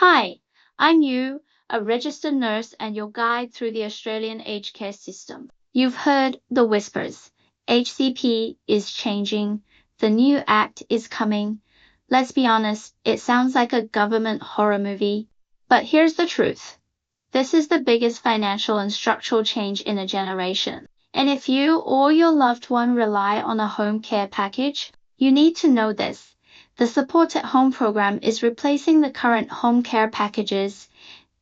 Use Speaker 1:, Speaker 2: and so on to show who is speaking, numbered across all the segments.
Speaker 1: Hi, I'm Yu, a registered nurse and your guide through the Australian aged care system. You've heard the whispers. HCP is changing. The new act is coming. Let's be honest, it sounds like a government horror movie. But here's the truth. This is the biggest financial and structural change in a generation. And if you or your loved one rely on a home care package, you need to know this. The Support at Home program is replacing the current home care packages.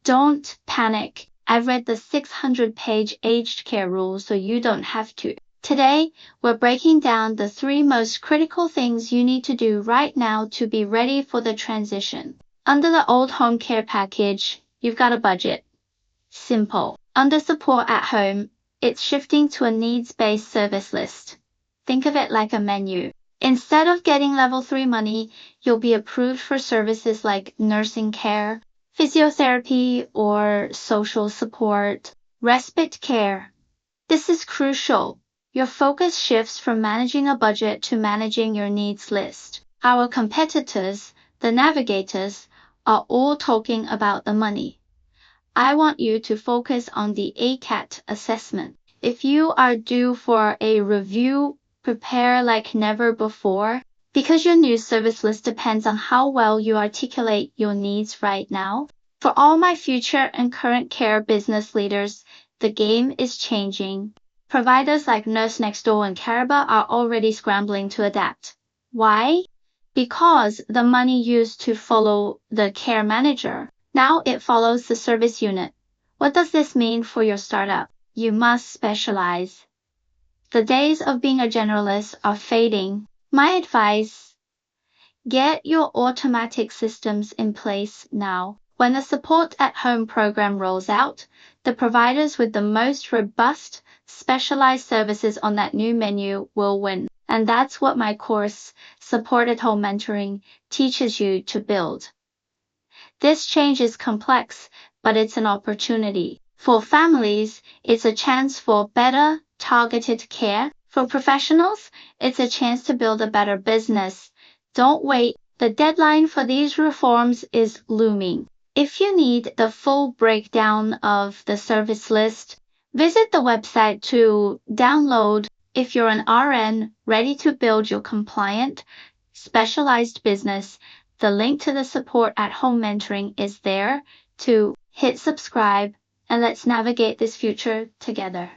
Speaker 1: Don't panic. I've read the 600-page aged care rules so you don't have to. Today, we're breaking down the 3 most critical things you need to do right now to be ready for the transition. Under the old home care package, you've got a budget. Simple. Under Support at Home, it's shifting to a needs-based service list. Think of it like a menu. Instead of getting level 3 money, you'll be approved for services like nursing care, physiotherapy, or social support, respite care. This is crucial. Your focus shifts from managing a budget to managing your needs list. Our competitors, the navigators, are all talking about the money. I want you to focus on the ACAT assessment. If you are due for a review, prepare like never before, because your new service list depends on how well you articulate your needs right now. For all my future and current care business leaders, the game is changing. Providers like Nurse Next Door and Caraba are already scrambling to adapt. Why? Because the money used to follow the care manager. Now it follows the service unit. What does this mean for your startup? You must specialize. The days of being a generalist are fading. My advice: get your automatic systems in place now. When the Support at Home program rolls out, the providers with the most robust, specialized services on that new menu will win. And that's what my course, Support at Home Mentoring, teaches you to build. This change is complex, but it's an opportunity. For families, it's a chance for better, targeted care. For professionals, it's a chance to build a better business. Don't wait. The deadline for these reforms is looming. If you need the full breakdown of the service list, visit the website to download. If you're an RN ready to build your compliant, specialized business, the link to the Support at Home mentoring is there. To hit subscribe, and let's navigate this future together.